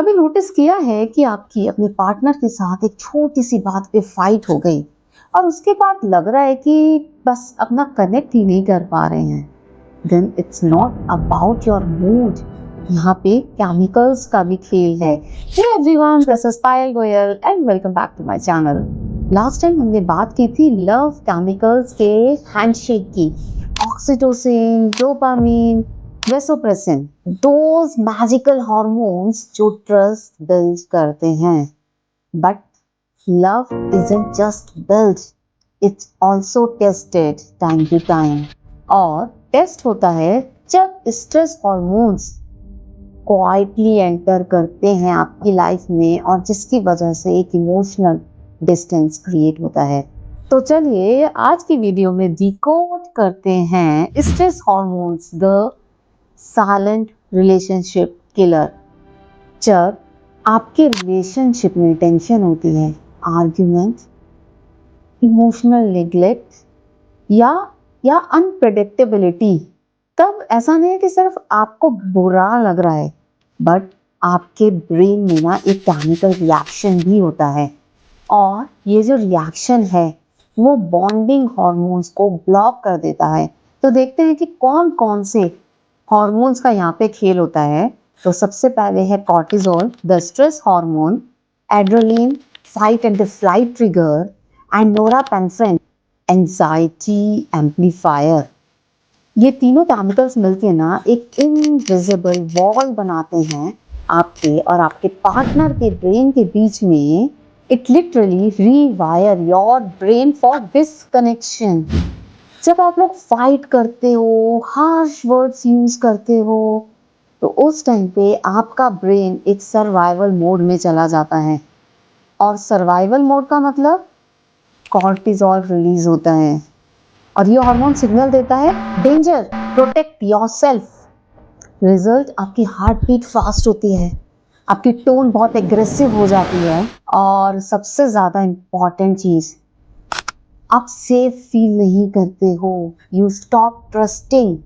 कभी नोटिस किया है कि आपकी अपने पार्टनर के साथ एक छोटी सी बात पे फाइट हो गई और उसके बाद लग रहा है कि बस अपना कनेक्ट ही नहीं कर पा रहे हैं? Then it's not about your mood, यहाँ पे केमिकल्स का भी खेल है। Hey everyone, this is Payal Goyal and welcome back to my channel. Last time हमने बात की थी लव केमिकल्स के हैंडशेक की। Oxytocin, dopamine, vasopressin, those magical hormones जो ट्रस्ट बिल्ड करते हैं। But love isn't just built, it's also tested time to time। और टेस्ट होता है जब स्ट्रेस हॉर्मोन्स क्वाइटली एंटर करते हैं आपकी लाइफ में और जिसकी वजह से एक इमोशनल डिस्टेंस क्रिएट होता है। तो चलिए आज की वीडियो में डिकोड करते हैं stress hormones, the silent relationship killer. जब आपके रिलेशनशिप में टेंशन होती है, आर्ग्यूमेंट, इमोशनल नेग्लेक्ट या अनप्रेडिक्टेबिलिटी, तब ऐसा नहीं है कि सिर्फ आपको बुरा लग रहा है, बट आपके ब्रेन में ना एक केमिकल रिएक्शन भी होता है। और ये जो रिएक्शन है वो बॉन्डिंग हॉर्मोन्स को ब्लॉक कर देता है। तो देखते हैं कि कौन कौन से हॉर्मोन्स का यहाँ पे खेल होता है। तो सबसे पहले है cortisol, the stress hormone, adrenaline, fight and flight trigger, and norepinephrine, anxiety amplifier. ये तीनों केमिकल्स मिलके ना एक इनविजिबल वॉल बनाते हैं आपके और आपके पार्टनर के ब्रेन के बीच में। It literally रीवायर your brain for this connection. जब आप लोग फाइट करते हो, हार्श वर्ड्स यूज करते हो, तो उस टाइम पे आपका ब्रेन एक सर्वाइवल मोड में चला जाता है। और सर्वाइवल मोड का मतलब कॉर्टिसोल रिलीज होता है और ये हार्मोन सिग्नल देता है डेंजर, प्रोटेक्ट योरसेल्फ। रिजल्ट, आपकी हार्ट बीट फास्ट होती है, आपकी टोन बहुत एग्रेसिव हो जाती है और सबसे ज्यादा इंपॉर्टेंट चीज, आप सेफ फील नहीं करते हो। You stop trusting.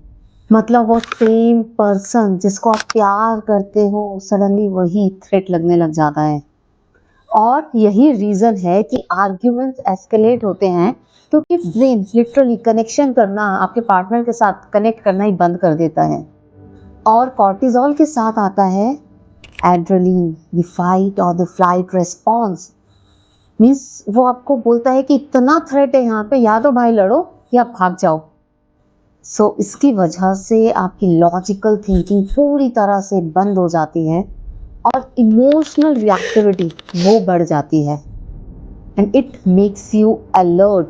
मतलब वो सेम पर्सन जिसको आप प्यार करते हो सडनली वही थ्रेट लगने लग जाता है। और यही रीजन है कि आर्ग्यूमेंट्स एस्केलेट होते हैं क्योंकि ब्रेन लिटरली कनेक्शन करना, आपके पार्टनर के साथ कनेक्ट करना ही बंद कर देता है। और कॉर्टिसोल के साथ आता है एड्रेनलिन, द फाइट और द फ्लाइट रेस्पॉन्स। मीन्स वो आपको बोलता है कि इतना थ्रेट है यहाँ पे, या तो भाई लड़ो या भाग जाओ। सो इसकी वजह से आपकी लॉजिकल थिंकिंग पूरी तरह से बंद हो जाती है और इमोशनल रिएक्टिविटी वो बढ़ जाती है and it makes you alert.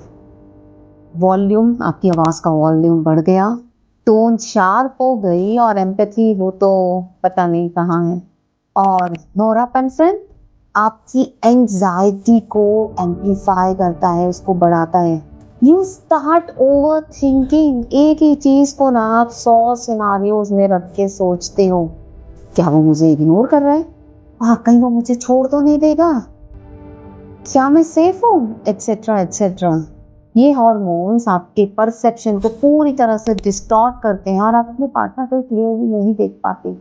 Volume, आपकी आवाज का वॉल्यूम बढ़ गया, टोन शार्प हो गई और एम्पैथी वो तो पता नहीं कहाँ है। और नोरापेनेफ्रिन आपकी एंजाइटी को एम्पलीफाई करता है, उसको बढ़ाता है। You start over thinking. एक ही चीज को ना आप 100 सिनारियोज में रख के सोचते हो। क्या वो मुझे इग्नोर कर रहा है? कहीं वो मुझे छोड़ तो नहीं देगा? क्या मैं सेफ हूँ? Etcetera etcetera. ये हॉर्मोन्स आपके परसेप्शन को पूरी तरह से डिस्टॉर्ट करते हैं और आप अपने पार्टनर को क्लियरली नहीं देख पाते।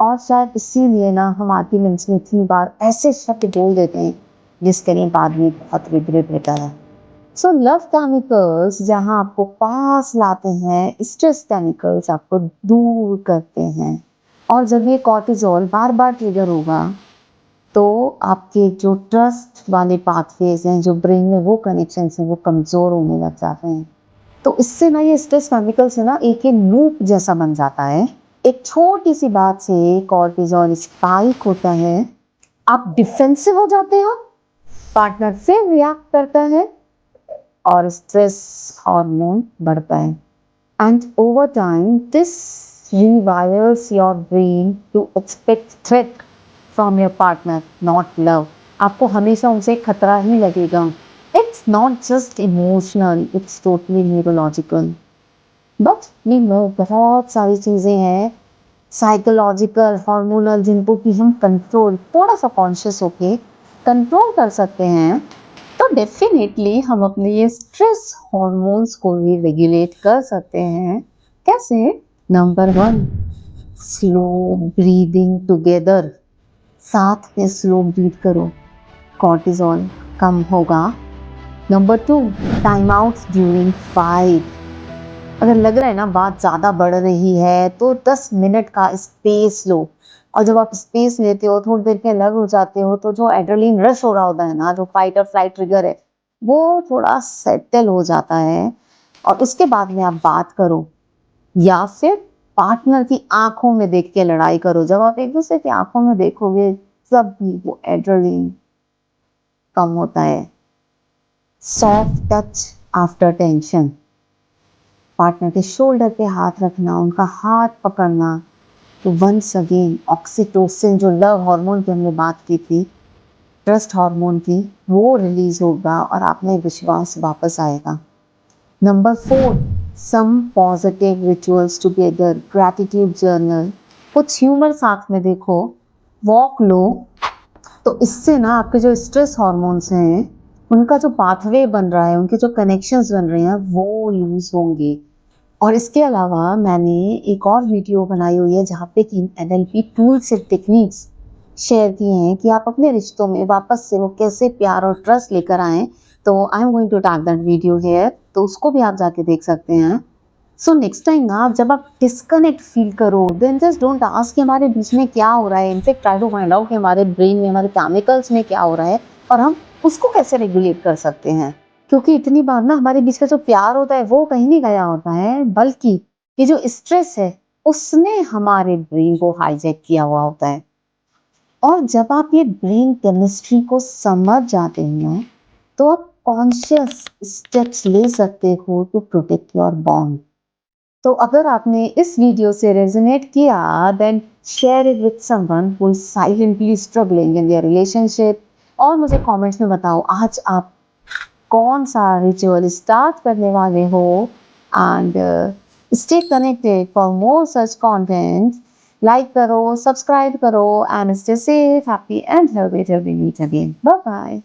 और शायद इसीलिए ना हम आर्ग्यूमेंट्स में इतनी बार ऐसे शब्द बोल देते हैं जिसके लिए बाद में बहुत रिग्रेट रहता है। सो लव केमिकल्स जहाँ आपको पास लाते हैं, स्ट्रेस केमिकल्स आपको दूर करते हैं। और जब ये कॉर्टिसोल बार बार ट्रिगर होगा तो आपके जो ट्रस्ट वाले पाथवेज हैं, जो ब्रेन में वो कनेक्शन हैं, वो कमजोर होने लग जाते हैं। तो इससे ना ये स्ट्रेस केमिकल से ना एक लूप जैसा बन जाता है। एक छोटी सी बात से कॉर्टिसोल स्पाइक होता है, आप डिफेंसिव हो जाते हो, पार्टनर से रिएक्ट करता है और स्ट्रेस हार्मोन बढ़ता है। And over time this rewires your brain to expect threat from your partner, not love। आपको हमेशा उनसे खतरा ही लगेगा। It's not just emotional, it's totally neurological। But ये बहुत सारी चीजें हैं साइकोलॉजिकल, हार्मोनल, जिनको कि हम कंट्रोल, थोड़ा सा कॉन्शियस होके कंट्रोल कर सकते हैं। तो डेफिनेटली हम अपने ये स्ट्रेस हॉर्मोन्स को भी रेगुलेट कर सकते हैं। कैसे? Number 1, slow breathing together. साथ में स्लो ब्रीथ करो, कॉर्टिसोल कम होगा। Number 2, time out during fight. अगर लग रहा है ना बात ज़्यादा बढ़ रही है तो 10 मिनट का स्पेस लो। और जब आप स्पेस लेते हो, थोड़ी देर के अलग हो जाते हो, तो जो एड्रेनलिन रश हो रहा होता है ना, जो फाइट और फ्लाइट ट्रिगर है, वो थोड़ा सेटल हो जाता है। और उसके बाद में आप बात करो, या फिर पार्टनर की आंखों में देख के लड़ाई करो। जब आप एक दूसरे की आंखों में देखोगे, तब भी वो एड्रेनलिन कम होता है। Soft touch after tension. Partner के शोल्डर पे हाथ रखना, उनका हाथ पकड़ना। तो वंस अगेन ऑक्सीटोसिन, जो लव हार्मोन की हमने बात की थी, ट्रस्ट हार्मोन की, वो रिलीज होगा और आप में विश्वास वापस आएगा। Number 4, some positive rituals together, gratitude journal, कुछ ह्यूमर साथ में देखो, वॉक लो। तो इससे ना आपके जो स्ट्रेस हार्मोन्स हैं, उनका जो पाथवे बन रहा है, उनके जो कनेक्शंस बन रहे हैं, वो यूज होंगे। और इसके अलावा मैंने एक और वीडियो बनाई हुई है जहाँ पे कि एनएलपी टूल्स से टेक्निक्स शेयर की हैं कि आप अपने रिश्तों में वापस से वो कैसे प्यार और ट्रस्ट लेकर आएं। तो I am going to tag that video here, तो उसको भी आप जाके देख सकते हैं। सो नेक्स्ट टाइम ना जब आप डिस्कनेक्ट फील करो, देन जस्ट डोंट आस्क कि हमारे बीच में क्या हो रहा है। In fact try to find out कि हमारे ब्रेन में, हमारे केमिकल्स में क्या हो रहा है और हम उसको कैसे रेगुलेट कर सकते हैं। क्योंकि इतनी बार ना हमारे बीच का जो प्यार होता है वो कहीं नहीं गया होता है, बल्कि ये जो स्ट्रेस है उसने हमारे ब्रेन को हाईजैक किया हुआ होता है। और जब आप ये ब्रेन केमिस्ट्री को समझ जाते हैं, तो आप कॉन्शियस स्टेप्स ले सकते हो टू प्रोटेक्ट योर बॉन्ड। तो अगर आपने इस वीडियो से रेजोनेट किया, then share it with someone who is silently struggling in their relationship. और मुझे कमेंट्स में बताओ आज आप कौन सा रिचुअल स्टार्ट करने वाले हो। And stay connected for more such content. Like करो, सब्सक्राइब करो, and stay safe, happy and healthy till we meet again. Bye bye.